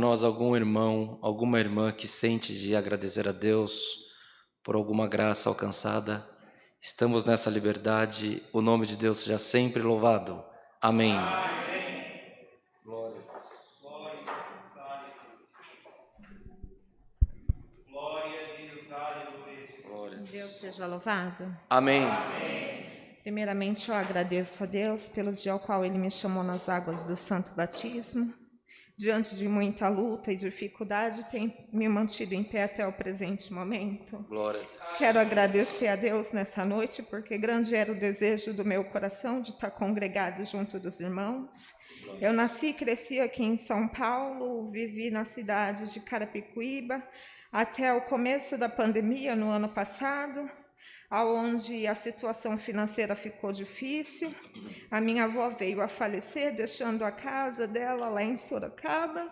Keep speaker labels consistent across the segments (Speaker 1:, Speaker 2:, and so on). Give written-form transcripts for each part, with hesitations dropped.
Speaker 1: Nós, algum irmão, alguma irmã que sente de agradecer a Deus por alguma graça alcançada, estamos nessa liberdade, o nome de Deus seja sempre louvado. Amém. Glória.
Speaker 2: Glória a Deus, aleluia.
Speaker 3: Deus seja louvado.
Speaker 1: Amém.
Speaker 3: Primeiramente, eu agradeço a Deus pelo dia ao qual Ele me chamou nas águas do Santo Batismo. Diante de muita luta e dificuldade, tem me mantido em pé até o presente momento.
Speaker 1: Glória.
Speaker 3: Quero agradecer a Deus nessa noite, porque grande era o desejo do meu coração de estar congregado junto dos irmãos. Eu nasci e cresci aqui em São Paulo, vivi na cidade de Carapicuíba até o começo da pandemia, no ano passado, onde a situação financeira ficou difícil. A minha avó veio a falecer, deixando a casa dela lá em Sorocaba.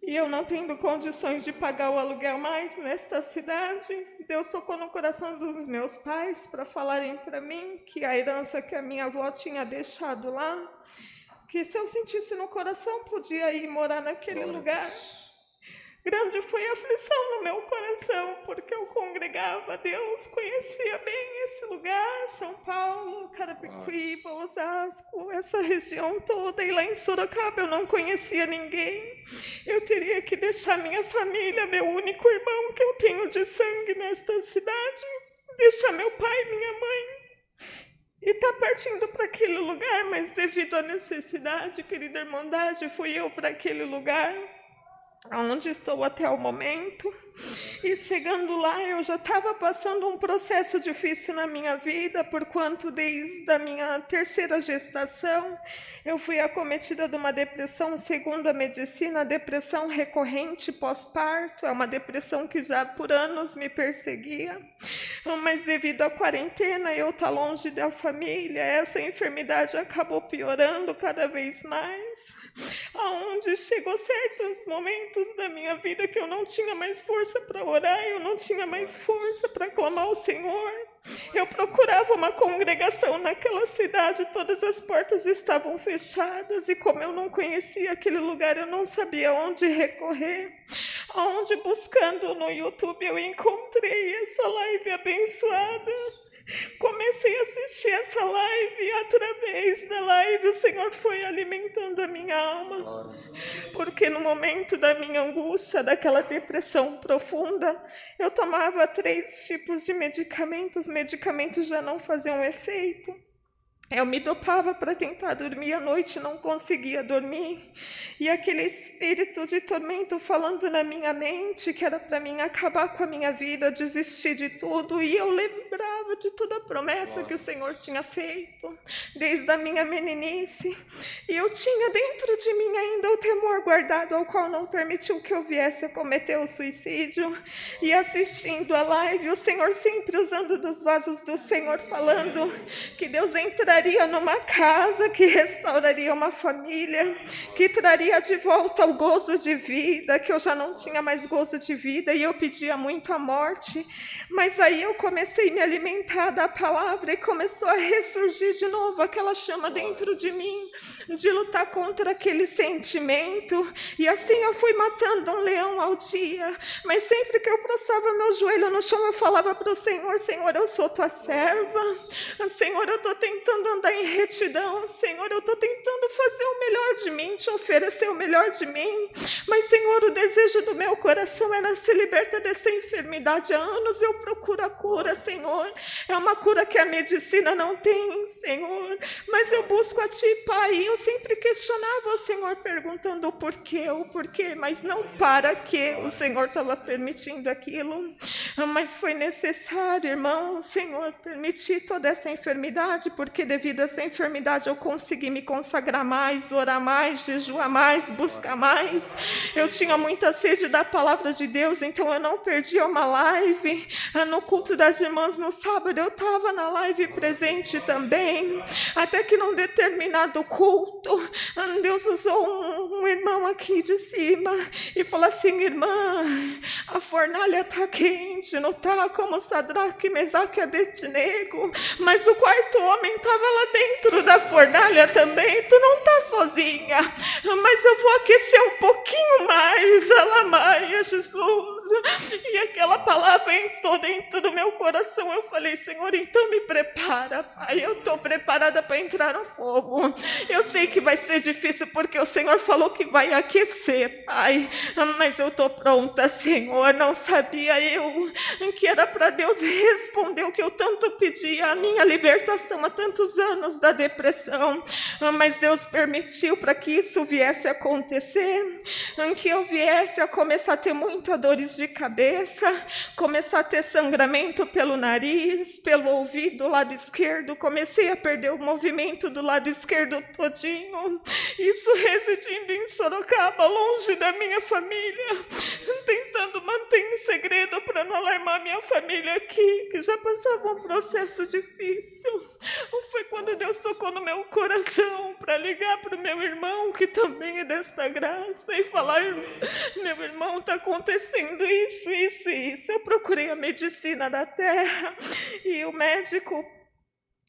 Speaker 3: E eu não tendo condições de pagar o aluguel mais nesta cidade, Deus tocou no coração dos meus pais para falarem para mim que a herança que a minha avó tinha deixado lá, que se eu sentisse no coração, podia ir morar naquele lugar. Grande foi a aflição no meu coração, porque eu congregava a Deus, conhecia bem esse lugar, São Paulo, Carapicuíba, Osasco, essa região toda, e lá em Sorocaba eu não conhecia ninguém. Eu teria que deixar minha família, meu único irmão que eu tenho de sangue nesta cidade, deixar meu pai e minha mãe, e tá partindo para aquele lugar, mas devido à necessidade, querida Irmandade, fui eu para aquele lugar, onde estou até o momento. E chegando lá, eu já estava passando um processo difícil na minha vida, porquanto desde a minha terceira gestação, eu fui acometida de uma depressão, segundo a medicina, depressão recorrente pós-parto. É uma depressão que já por anos me perseguia, mas devido à quarentena, eu estar longe da família, essa enfermidade acabou piorando cada vez mais, aonde chegou certos momentos da minha vida que eu não tinha mais força para orar, eu não tinha mais força para clamar ao Senhor. Eu procurava uma congregação naquela cidade, todas as portas estavam fechadas, e como eu não conhecia aquele lugar, eu não sabia onde recorrer. Onde, buscando no YouTube, eu encontrei essa live abençoada. Comecei a assistir essa live, e através da live o Senhor foi alimentando a minha alma, porque no momento da minha angústia, daquela depressão profunda, eu tomava 3 tipos de medicamentos já não faziam efeito. Eu me dopava para tentar dormir à noite, não conseguia dormir. E aquele espírito de tormento falando na minha mente que era para mim acabar com a minha vida, desistir de tudo. E eu lembrava de toda a promessa que o Senhor tinha feito, desde a minha meninice. E eu tinha dentro de mim ainda o temor guardado, ao qual não permitiu que eu viesse a cometer o suicídio. E assistindo a live, o Senhor sempre usando dos vasos do Senhor, falando que Deus entraria numa casa, que restauraria uma família, que traria de volta o gozo de vida, que eu já não tinha mais gozo de vida, e eu pedia muito a morte. Mas aí eu comecei a me alimentar da palavra, e começou a ressurgir de novo aquela chama dentro de mim, de lutar contra aquele sentimento, e assim eu fui matando um leão ao dia. Mas sempre que eu prostrava meu joelho no chão, eu falava para o Senhor: Senhor, eu sou tua serva, Senhor, eu estou tentando andar em retidão, Senhor, eu estou tentando fazer o melhor de mim, te oferecer o melhor de mim, mas Senhor, o desejo do meu coração era ser liberta dessa enfermidade. Há anos eu procuro a cura, Senhor, é uma cura que a medicina não tem, Senhor, mas eu busco a Ti, Pai. E eu sempre questionava o Senhor, perguntando o porquê, mas não para que o Senhor estava permitindo aquilo. Mas foi necessário, irmão, o Senhor permitir toda essa enfermidade, porque devido a essa enfermidade eu consegui me consagrar mais, orar mais, jejuar mais, buscar mais. Eu tinha muita sede da palavra de Deus, então eu não perdia uma live. No culto das irmãs, mesmo sábado eu estava na live presente também, até que num determinado culto, Deus usou um irmão aqui de cima e falou assim: irmã, a fornalha está quente, não está como Sadraque, Mesaque e Abednego, mas o quarto homem estava lá dentro da fornalha também, tu não está sozinha, mas eu vou aquecer um pouquinho mais, Alamaia, Jesus. E aquela palavra entrou dentro do meu coração. Eu falei: Senhor, então me prepara, Pai, eu estou preparada para entrar no fogo. Eu sei que vai ser difícil porque o Senhor falou que vai aquecer, Pai, mas eu estou pronta, Senhor. Não sabia eu que era para Deus responder o que eu tanto pedia, a minha libertação há tantos anos da depressão, mas Deus permitiu para que isso viesse a acontecer, que eu viesse a começar a ter muitas dores de cabeça, começar a ter sangramento pelo nariz, pelo ouvido, lado esquerdo, comecei a perder o movimento do lado esquerdo todinho, isso residindo em Sorocaba, longe da minha família, tentando manter em segredo para não alarmar minha família aqui, que já passava um processo difícil. Foi quando Deus tocou no meu coração para ligar para o meu irmão, que também é desta graça, e falar: meu irmão, está acontecendo isso, isso e isso. Eu procurei a medicina da terra e o médico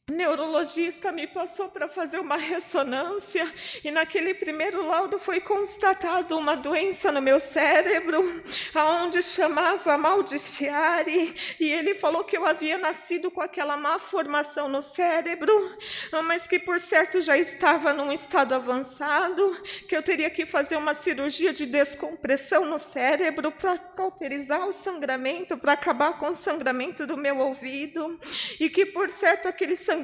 Speaker 3: neurologista me passou para fazer uma ressonância e naquele primeiro laudo foi constatado uma doença no meu cérebro, aonde chamava mal de Chiari, e ele falou que eu havia nascido com aquela má formação no cérebro, mas que por certo já estava num estado avançado, que eu teria que fazer uma cirurgia de descompressão no cérebro para cauterizar o sangramento, para acabar com o sangramento do meu ouvido, e que por certo aquele sangramento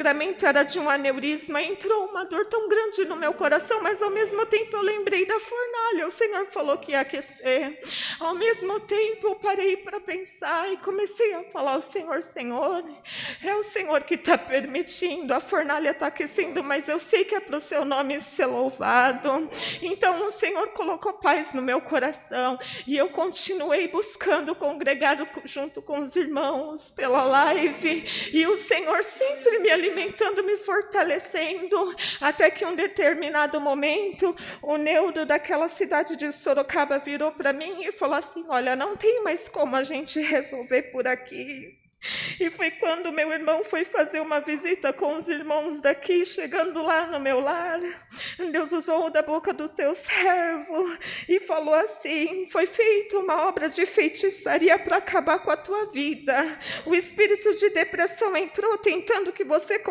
Speaker 3: era de um aneurisma. Entrou uma dor tão grande no meu coração, mas ao mesmo tempo eu lembrei da fornalha, o Senhor falou que ia aquecer. Ao mesmo tempo eu parei para pensar e comecei a falar: o Senhor, Senhor, é o Senhor que está permitindo, a fornalha está aquecendo, mas eu sei que é para o seu nome ser louvado. Então o Senhor colocou paz no meu coração e eu continuei buscando, congregado junto com os irmãos pela live, e o Senhor sempre me alimentando, me fortalecendo, até que um determinado momento, o neuro daquela cidade de Sorocaba virou para mim e falou assim: olha, não tem mais como a gente resolver por aqui. E foi quando meu irmão foi fazer uma visita com os irmãos daqui, chegando lá no meu lar, Deus usou da boca do teu servo e falou assim: foi feita uma obra de feitiçaria para acabar com a tua vida. O espírito de depressão entrou tentando que você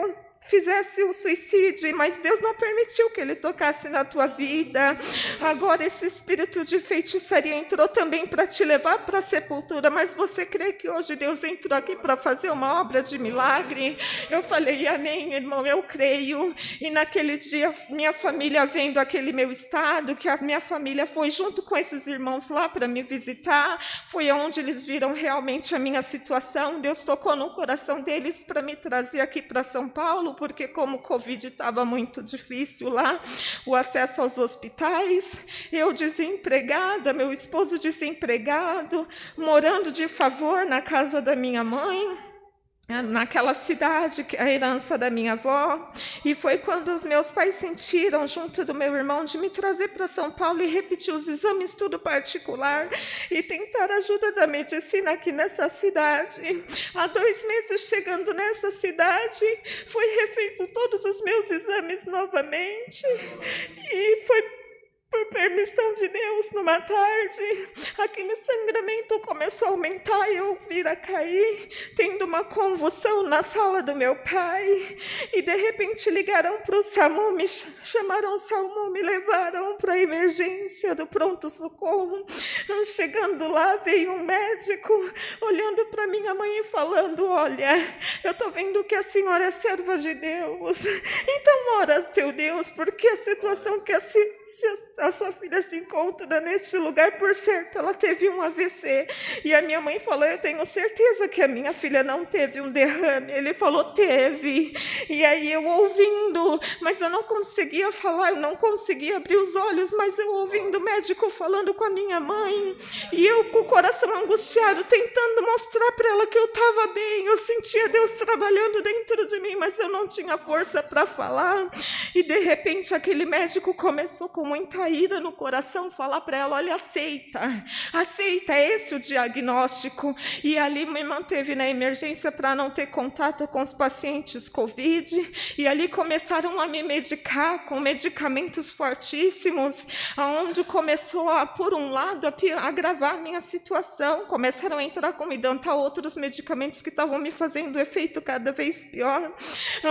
Speaker 3: fizesse o suicídio, mas Deus não permitiu que ele tocasse na tua vida. Agora esse espírito de feitiçaria entrou também para te levar para a sepultura, mas você crê que hoje Deus entrou aqui para fazer uma obra de milagre? Eu falei: amém, irmão, eu creio. E naquele dia, minha família vendo aquele meu estado, que a minha família foi junto com esses irmãos lá para me visitar, foi onde eles viram realmente a minha situação. Deus tocou no coração deles para me trazer aqui para São Paulo, porque como o Covid estava muito difícil lá, o acesso aos hospitais, eu desempregada, meu esposo desempregado, morando de favor na casa da minha mãe, naquela cidade, que é a herança da minha avó. E foi quando os meus pais sentiram, junto do meu irmão, de me trazer para São Paulo e repetir os exames, tudo particular, e tentar a ajuda da medicina aqui nessa cidade. Há 2 meses chegando nessa cidade, foi refeito todos os meus exames novamente, e foi por permissão de Deus, numa tarde, aquele sangramento começou a aumentar e eu vir a cair, tendo uma convulsão na sala do meu pai, e de repente ligaram para o SAMU, me chamaram o SAMU, me levaram para a emergência do pronto-socorro. Chegando lá, veio um médico, olhando para minha mãe e falando: olha, eu estou vendo que a senhora é serva de Deus, então ora teu Deus, porque a situação que a a sua filha se encontra neste lugar, por certo, ela teve um AVC. E a minha mãe falou, eu tenho certeza que a minha filha não teve um derrame. Ele falou, teve. E aí eu ouvindo, mas eu não conseguia falar, eu não conseguia abrir os olhos, mas eu ouvindo o médico falando com a minha mãe, e eu com o coração angustiado, tentando mostrar para ela que eu estava bem. Eu sentia Deus trabalhando dentro de mim, mas eu não tinha força para falar. E de repente aquele médico começou com muita ira no coração falar para ela, olha, aceita, é esse o diagnóstico. E ali me manteve na emergência para não ter contato com os pacientes Covid, e ali começaram a me medicar com medicamentos fortíssimos, aonde começou a, por um lado, a agravar a minha situação, começaram a entrar com Midanta, outros medicamentos que estavam me fazendo efeito cada vez pior,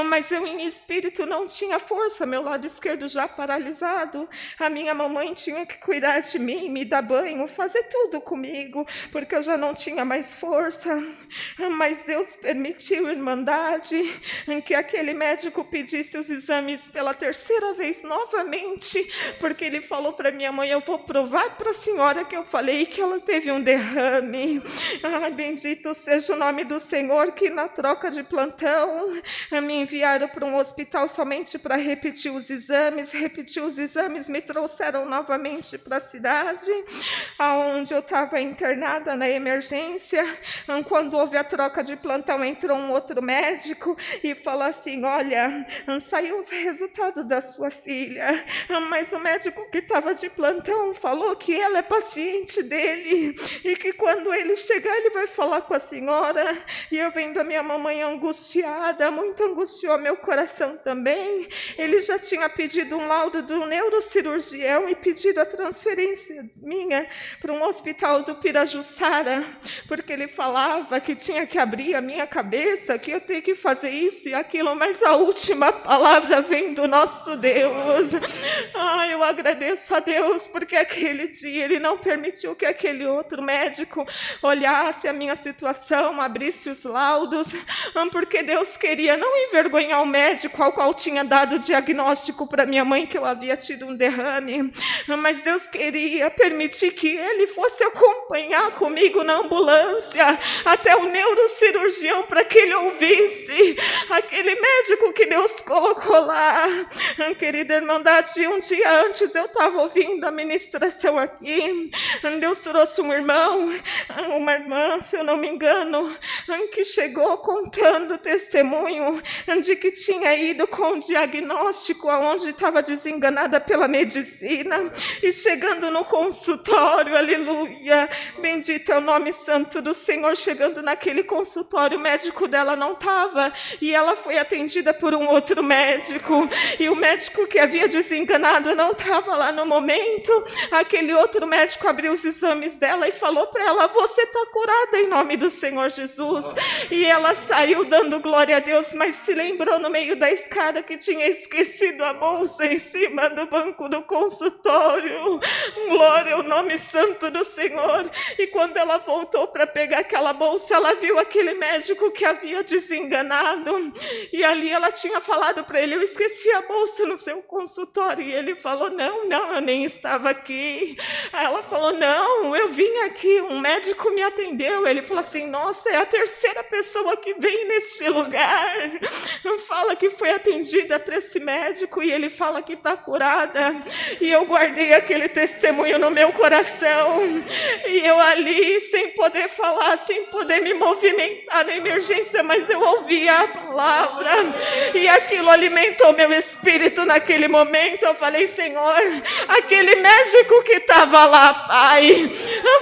Speaker 3: mas eu em espírito não tinha força, meu lado esquerdo já paralisado, a minha mamãe tinha que cuidar de mim, me dar banho, fazer tudo comigo, porque eu já não tinha mais força, mas Deus permitiu, irmandade, que aquele médico pedisse os exames pela terceira vez novamente, porque ele falou para minha mãe, eu vou provar para a senhora que eu falei que ela teve um derrame. Ai, bendito seja o nome do Senhor, que na troca de plantão me enviaram para um hospital somente para repetir os exames, me trouxeram novamente para a cidade, onde eu estava internada na emergência. Quando houve a troca de plantão, entrou um outro médico e falou assim, olha, saiu os resultados da sua filha, mas o médico que estava de plantão falou que ela é paciente dele, e que quando ele chegar, ele vai falar com a senhora. E eu vendo a minha mamãe angustiada, muito angustiou meu coração também. Ele já tinha pedido um laudo do neurocirurgião e pedido a transferência minha para um hospital do Pirajussara, porque ele falava que tinha que abrir a minha cabeça, que ia ter que fazer isso e aquilo, mas a última palavra vem do nosso Deus. Eu agradeço a Deus, porque aquele dia Ele não permitiu que aquele outro médico olhasse a minha situação, abrisse os laudos, porque Deus queria não envergonhar o médico ao qual tinha dado o diagnóstico para minha mãe que eu havia tido um derrame, mas Deus queria permitir que ele fosse acompanhar comigo na ambulância até o neurocirurgião, para que ele ouvisse aquele médico que Deus colocou lá. Querida irmandade, um dia antes eu estava ouvindo a ministração aqui, Deus trouxe um irmão, uma irmã, se eu não me engano, que chegou contando testemunho de que tinha ido com um diagnóstico onde estava desenganada pela medicina, e chegando no consultório, aleluia, bendito é o nome santo do Senhor, chegando naquele consultório, o médico dela não estava, e ela foi atendida por um outro médico, e o médico que havia desenganado não estava lá no momento. Aquele outro médico abriu os exames dela e falou para ela, você está curada em nome do Senhor Jesus. E ela saiu dando glória a Deus, mas se lembrou no meio da escada que tinha esquecido a bolsa em cima do banco do consultório. Glória ao nome santo do Senhor. E quando ela voltou para pegar aquela bolsa, ela viu aquele médico que havia desenganado, e ali ela tinha falado para ele, eu esqueci a bolsa no seu consultório, e ele falou, não, eu nem estava aqui. Aí ela falou, não, eu vim aqui, um médico me atendeu. Ele falou assim, nossa, é a terceira pessoa que vem neste lugar, fala que foi atendida para esse médico, e ele fala que está curada. E eu guardei aquele testemunho no meu coração, e eu ali, sem poder falar, sem poder me movimentar na emergência, mas eu ouvia a palavra, e aquilo alimentou meu espírito naquele momento. Eu falei, Senhor, aquele médico que estava lá, Pai,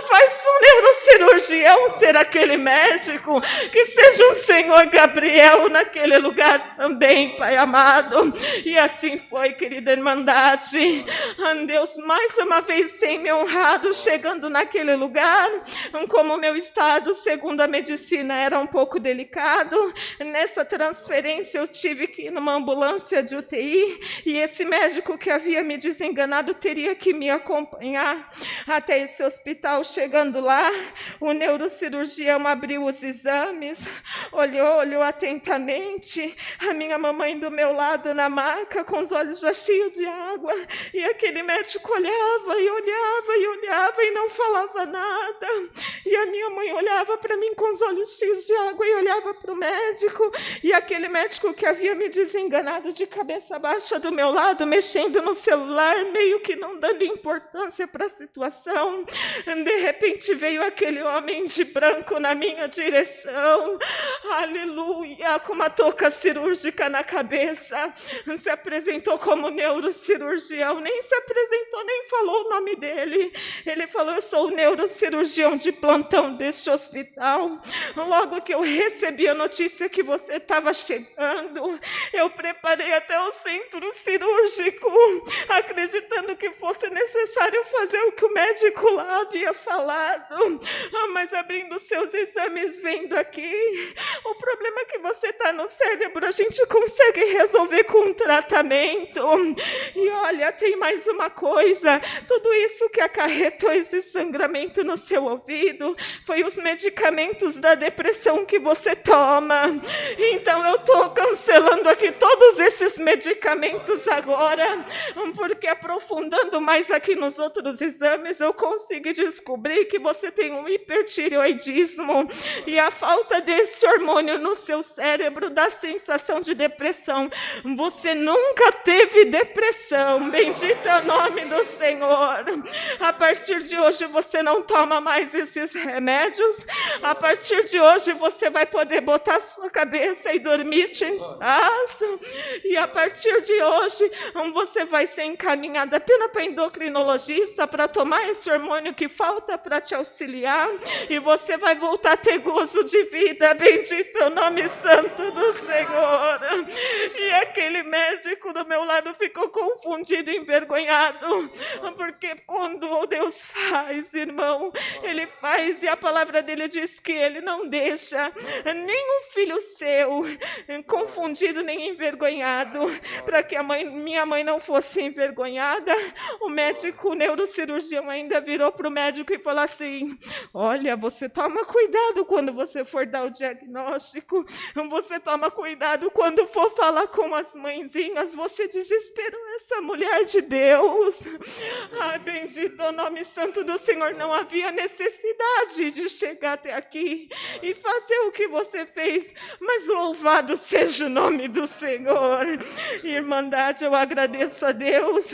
Speaker 3: faz um neurocirurgião ser aquele médico, que seja um Senhor Gabriel naquele lugar também, Pai amado. E assim foi, querida irmandade. Deus mais uma vez tem me honrado, chegando naquele lugar, como o meu estado, segundo a medicina, era um pouco delicado. Nessa transferência eu tive que ir numa ambulância de UTI, e esse médico que havia me desenganado teria que me acompanhar até esse hospital. Chegando chegando lá, o neurocirurgião abriu os exames, olhou atentamente, a minha mamãe do meu lado na maca, com os olhos já cheios de água, e aquele médico olhava e não falava nada, e a minha mãe olhava para mim com os olhos cheios de água e olhava para o médico, e aquele médico que havia me desenganado de cabeça baixa do meu lado, mexendo no celular, meio que não dando importância para a situação. De repente veio aquele homem de branco na minha direção, aleluia, com uma touca cirúrgica na cabeça, se apresentou como neurocirurgião, nem se apresentou, nem falou o nome dele. Ele falou: eu sou o neurocirurgião de plantão deste hospital. Logo que eu recebi a notícia que você estava chegando, eu preparei até o centro cirúrgico, acreditando que fosse necessário fazer o que o médico lá havia falado. Mas abrindo seus exames, vendo aqui, o problema é que você está no cérebro, a gente consegue resolver com um tratamento. E olha, tem mais uma coisa, tudo isso que acarretou esse sangramento no seu ouvido foi os medicamentos da depressão que você toma. Então eu estou cancelando aqui todos esses medicamentos agora, porque aprofundando mais aqui nos outros exames, eu consegui descobrir que você tem um hipertireoidismo, e a falta desse hormônio no seu cérebro dá sensação de depressão. Você nunca teve depressão, bendito é o nome do Senhor. A partir de hoje você não toma mais esses remédios, a partir de hoje você vai poder botar a sua cabeça e dormir em paz, e a partir de hoje você vai ser encaminhada apenas para endocrinologista para tomar esse hormônio que falta para te auxiliar, e você vai voltar a ter gozo de vida, bendito é o nome santo do Senhor. E aquele médico do meu lado ficou confundido, envergonhado, porque quando Deus faz, irmão, Ele faz, e a palavra dele diz que Ele não deixa nenhum filho seu confundido nem envergonhado. Para que minha mãe não fosse envergonhada, o médico, o neurocirurgião ainda virou para o médico e falou assim: olha, você toma cuidado quando você for dar o diagnóstico, você toma cuidado quando for falar com as mãezinhas, você desesperou essa mulher de Deus. Ai, bendito é o nome santo do Senhor, não havia necessidade de chegar até aqui e fazer o que você fez, mas louvado seja o nome do Senhor. Irmandade, eu agradeço a Deus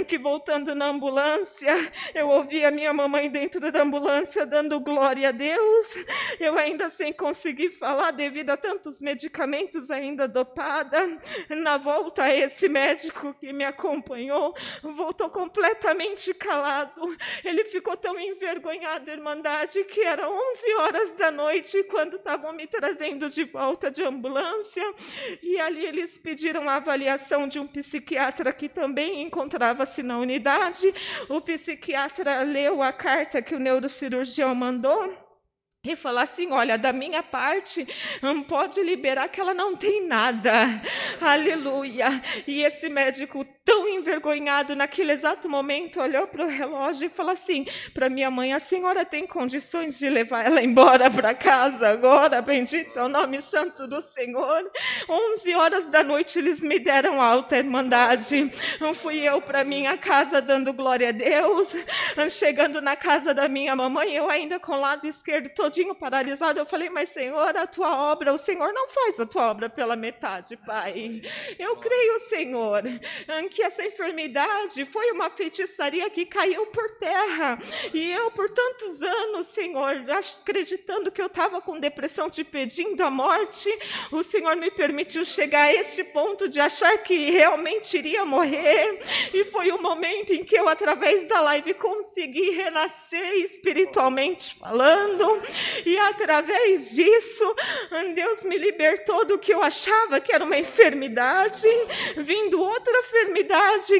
Speaker 3: que, voltando na ambulância, eu ouvi a minha mamãe dentro da ambulância dando glória a Deus, eu ainda sem conseguir falar devido a tantos medicamentos, ainda dopada. Na volta, esse médico que me acompanhou voltou completamente calado, ele ficou tão envergonhado, irmandade, que era 11 horas da noite quando estavam me trazendo de volta de ambulância, e ali eles pediram a avaliação de um psiquiatra que também encontrava-se na unidade. O psiquiatra leu a carta que o neurocirurgião mandou e falou assim: olha, da minha parte, pode liberar que ela não tem nada. Aleluia. E esse médico, tão envergonhado naquele exato momento, olhou para o relógio e falou assim para minha mãe: a senhora tem condições de levar ela embora para casa agora? Bendito é o nome santo do Senhor. 11 horas da noite eles me deram alta, irmandade. Fui eu para minha casa dando glória a Deus. Chegando na casa da minha mamãe, eu ainda com o lado esquerdo todinho paralisado, eu falei: mas Senhor, a tua obra, o Senhor não faz a tua obra pela metade, Pai. Eu creio, Senhor, que essa enfermidade foi uma feitiçaria que caiu por terra, e eu por tantos anos, Senhor, acreditando que eu estava com depressão, te pedindo a morte, o Senhor me permitiu chegar a este ponto de achar que realmente iria morrer, e foi o momento em que eu, através da live, consegui renascer espiritualmente falando, e através disso, Deus me libertou do que eu achava que era uma enfermidade, vindo outra enfermidade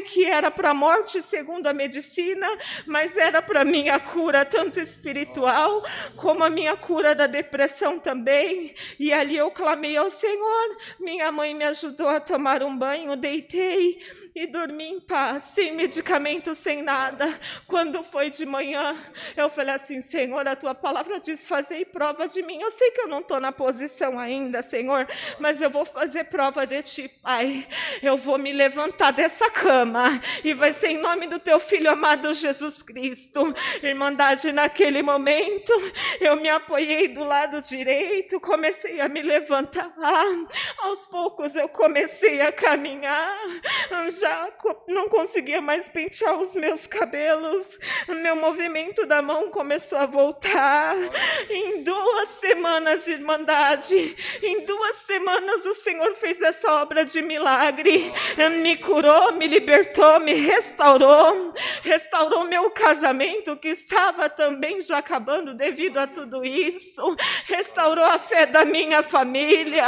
Speaker 3: que era para a morte segundo a medicina, mas era para minha cura, tanto espiritual, como a minha cura da depressão também. E ali eu clamei ao Senhor, minha mãe me ajudou a tomar um banho, deitei, e dormi em paz, sem medicamento, sem nada. Quando foi de manhã, eu falei assim: Senhor, a tua palavra diz: fazei prova de mim. Eu sei que eu não estou na posição ainda, Senhor, mas eu vou fazer prova de ti, Pai. Eu vou me levantar dessa cama e vai ser em nome do teu Filho amado Jesus Cristo. Irmandade, naquele momento, eu me apoiei do lado direito, comecei a me levantar. Aos poucos eu comecei a caminhar, já não conseguia mais pentear os meus cabelos, meu movimento da mão começou a voltar. Em 2 semanas, Irmandade, em 2 semanas o Senhor fez essa obra de milagre, me curou, me libertou, me restaurou meu casamento, que estava também já acabando devido a tudo isso, restaurou a fé da minha família,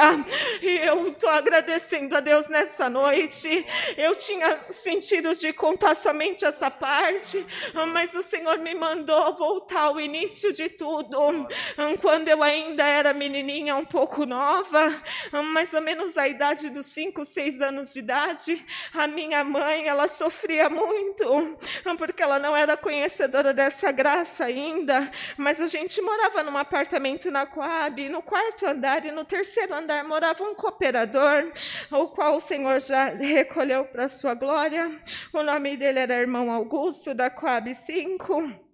Speaker 3: e eu estou agradecendo a Deus nessa noite. Eu tinha sentido de contar somente essa parte, mas o Senhor me mandou voltar ao início de tudo, quando eu ainda era menininha, um pouco nova, mais ou menos a idade dos 5, 6 anos de idade. A minha mãe, ela sofria muito, porque ela não era conhecedora dessa graça ainda, mas a gente morava num apartamento na Coab, no 4º andar, e no 3º andar morava um cooperador, o qual o Senhor já recolheu para a sua glória. O nome dele era Irmão Augusto, da Coab 5.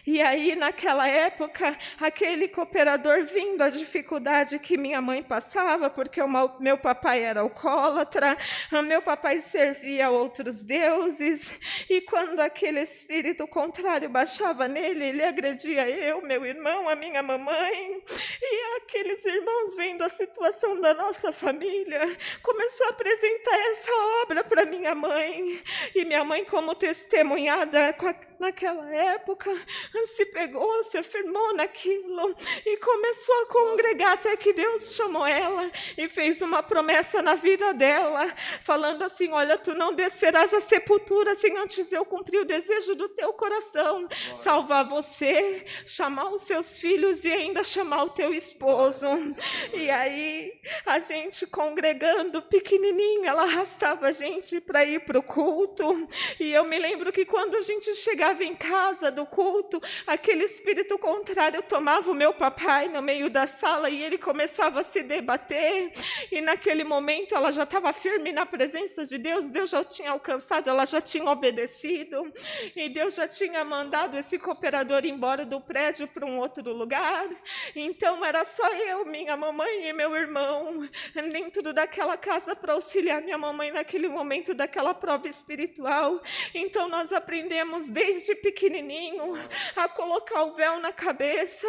Speaker 3: E aí, naquela época, aquele cooperador, vindo a dificuldade que minha mãe passava, porque meu papai era alcoólatra, meu papai servia a outros deuses, e quando aquele espírito contrário baixava nele, ele agredia eu, meu irmão, a minha mamãe, e aqueles irmãos, vendo a situação da nossa família, começou a apresentar essa obra para minha mãe, e minha mãe, como testemunhada naquela época, se pegou, se afirmou naquilo e começou a congregar, até que Deus chamou ela e fez uma promessa na vida dela, falando assim: olha, tu não descerás à sepultura sem antes eu cumprir o desejo do teu coração, salvar você, chamar os seus filhos e ainda chamar o teu esposo. E aí, a gente congregando pequenininho, ela arrastava a gente para ir para o culto, e eu me lembro que quando a gente chegava em casa do culto, aquele espírito contrário tomava o meu papai no meio da sala e ele começava a se debater, e naquele momento ela já estava firme na presença de Deus, Deus já tinha alcançado, ela já tinha obedecido, e Deus já tinha mandado esse cooperador embora do prédio para um outro lugar. Então era só eu, minha mamãe e meu irmão dentro daquela casa para auxiliar minha mamãe naquele momento daquela prova espiritual. Então nós aprendemos desde pequenininho a colocar o véu na cabeça,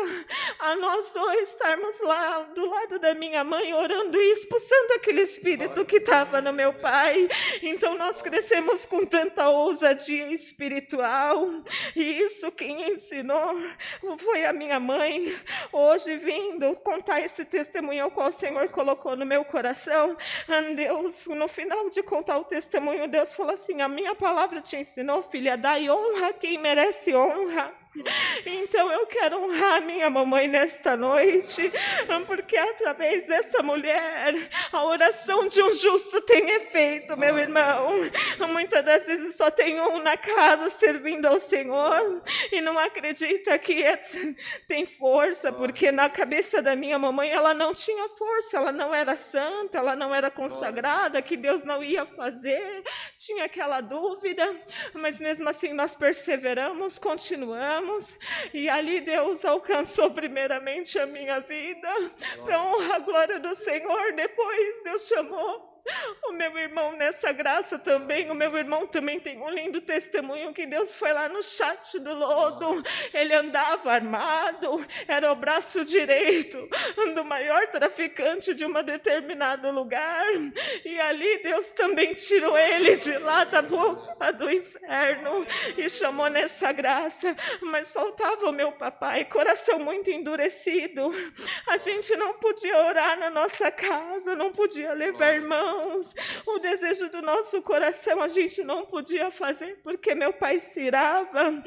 Speaker 3: a nós dois estarmos lá do lado da minha mãe orando e expulsando aquele espírito que estava no meu pai. Então nós crescemos com tanta ousadia espiritual, e isso quem ensinou foi a minha mãe. Hoje, vindo contar esse testemunho ao qual o Senhor colocou no meu coração, Deus, no final de contar o testemunho, Deus falou assim: a minha palavra te ensinou, filha, dai honra a quem merece honra. Então eu quero honrar a minha mamãe nesta noite, porque através dessa mulher, a oração de um justo tem efeito, meu irmão. Muitas das vezes só tem um na casa servindo ao Senhor e não acredita que tem força, porque na cabeça da minha mamãe ela não tinha força, ela não era santa, ela não era consagrada, que Deus não ia fazer, tinha aquela dúvida, mas mesmo assim nós perseveramos, continuamos. E ali Deus alcançou primeiramente a minha vida, para honrar a glória do Senhor. Depois Deus chamou o meu irmão nessa graça também. O meu irmão também tem um lindo testemunho, que Deus foi lá no chat do lodo, ele andava armado, era o braço direito do maior traficante de um determinado lugar, e ali Deus também tirou ele de lá da boca do inferno e chamou nessa graça. Mas faltava o meu papai, coração muito endurecido, a gente não podia orar na nossa casa, não podia levar irmão, irmãos, o desejo do nosso coração a gente não podia fazer porque meu pai se irava.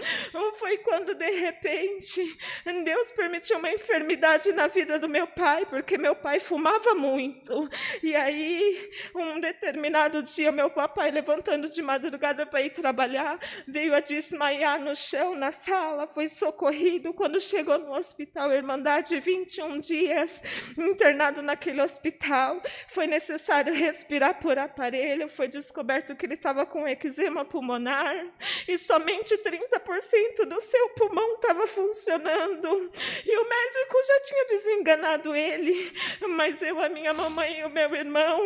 Speaker 3: Foi quando de repente Deus permitiu uma enfermidade na vida do meu pai, porque meu pai fumava muito. E aí, um determinado dia, meu papai, levantando de madrugada para ir trabalhar, veio a desmaiar no chão, na sala, foi socorrido. Quando chegou no hospital Irmandade, 21 dias internado naquele hospital, foi necessário respirar por aparelho, foi descoberto que ele estava com eczema pulmonar e somente 30% do seu pulmão estava funcionando. E o médico já tinha desenganado ele, mas eu, a minha mamãe e o meu irmão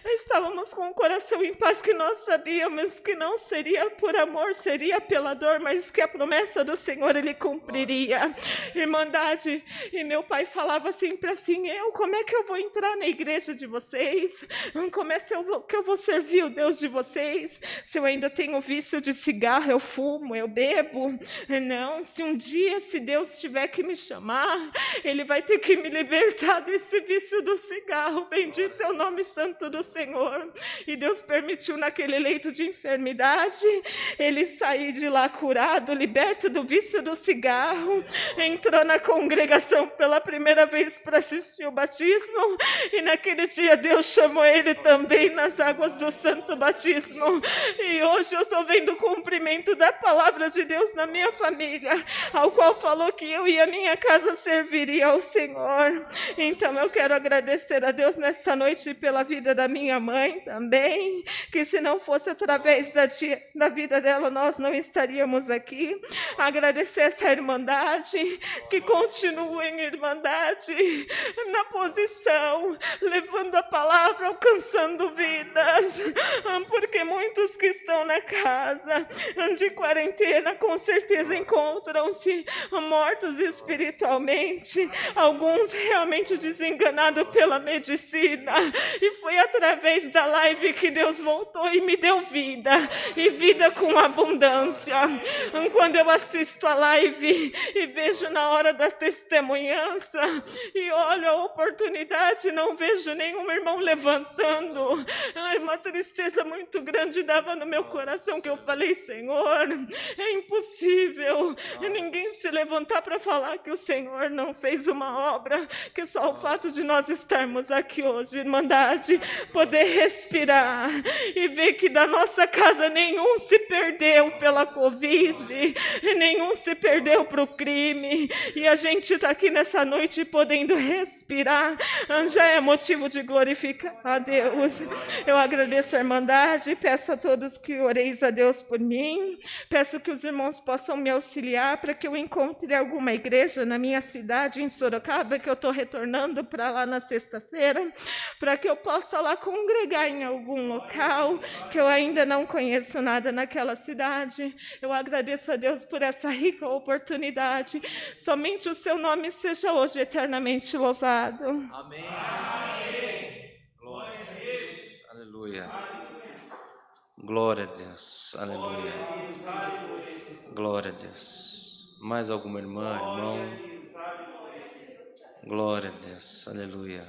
Speaker 3: estávamos com o coração em paz, que nós sabíamos que não seria por amor, seria pela dor, mas que a promessa do Senhor ele cumpriria. Irmandade, e meu pai falava sempre assim: como é que eu vou entrar na igreja de vocês? Como é que eu vou servir o Deus de vocês? Se eu ainda tenho vício de cigarro, eu fumo, eu bebo? Não, se um dia, se Deus tiver que me chamar, Ele vai ter que me libertar desse vício do cigarro. Bendito é o nome santo do Senhor. E Deus permitiu naquele leito de enfermidade, ele sair de lá curado, liberto do vício do cigarro, entrou na congregação pela primeira vez para assistir o batismo, e naquele dia Deus chamou ele também nas águas do santo batismo. E hoje eu estou vendo o cumprimento da palavra de Deus na minha família, ao qual falou que eu e a minha casa serviria ao Senhor. Então eu quero agradecer a Deus nesta noite pela vida da minha mãe também, que se não fosse através da vida dela, nós não estaríamos aqui. Agradecer essa irmandade, que continua em irmandade, na posição, levando a palavra, alcançando vidas, porque muitos que estão na casa de quarentena, com certeza encontram-se mortos espiritualmente, alguns realmente desenganados pela medicina, e foi através da live que Deus voltou e me deu vida, e vida com abundância. Quando eu assisto a live e vejo na hora da testemunhança, e olho a oportunidade, não vejo nenhum irmão levantando, uma tristeza muito grande dava no meu coração, que eu falei: Senhor, é impossível ninguém se levantar para falar que o Senhor não fez uma obra, que só o fato de nós estarmos aqui hoje, irmandade, poder respirar e ver que da nossa casa nenhum se perdeu pela Covid, nenhum se perdeu para o crime, e a gente está aqui nessa noite podendo respirar, já é motivo de glorificar a Deus. Eu agradeço a irmandade, peço a todos que oreis a Deus por mim, peço que os irmãos possam me auxiliar para que eu encontre alguma igreja na minha cidade, em Sorocaba, que eu estou retornando para lá na sexta-feira, para que eu possa lá congregar em algum local, que eu ainda não conheço nada naquela cidade. Eu agradeço a Deus por essa rica oportunidade. Somente o seu nome seja hoje eternamente louvado.
Speaker 1: Amém. Amém. Glória a Deus. Aleluia. Glória a Deus. Aleluia. Glória a Deus. Mais alguma irmã, irmão? Glória a Deus. Aleluia.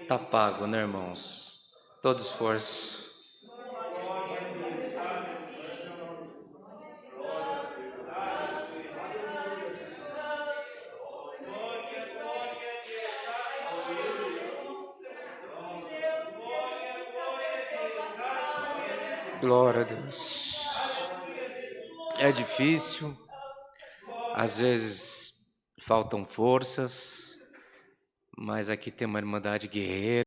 Speaker 1: Tá pago, né, irmãos? Todo esforço. Glória a Deus. É difícil, às vezes faltam forças, mas aqui tem uma irmandade guerreira.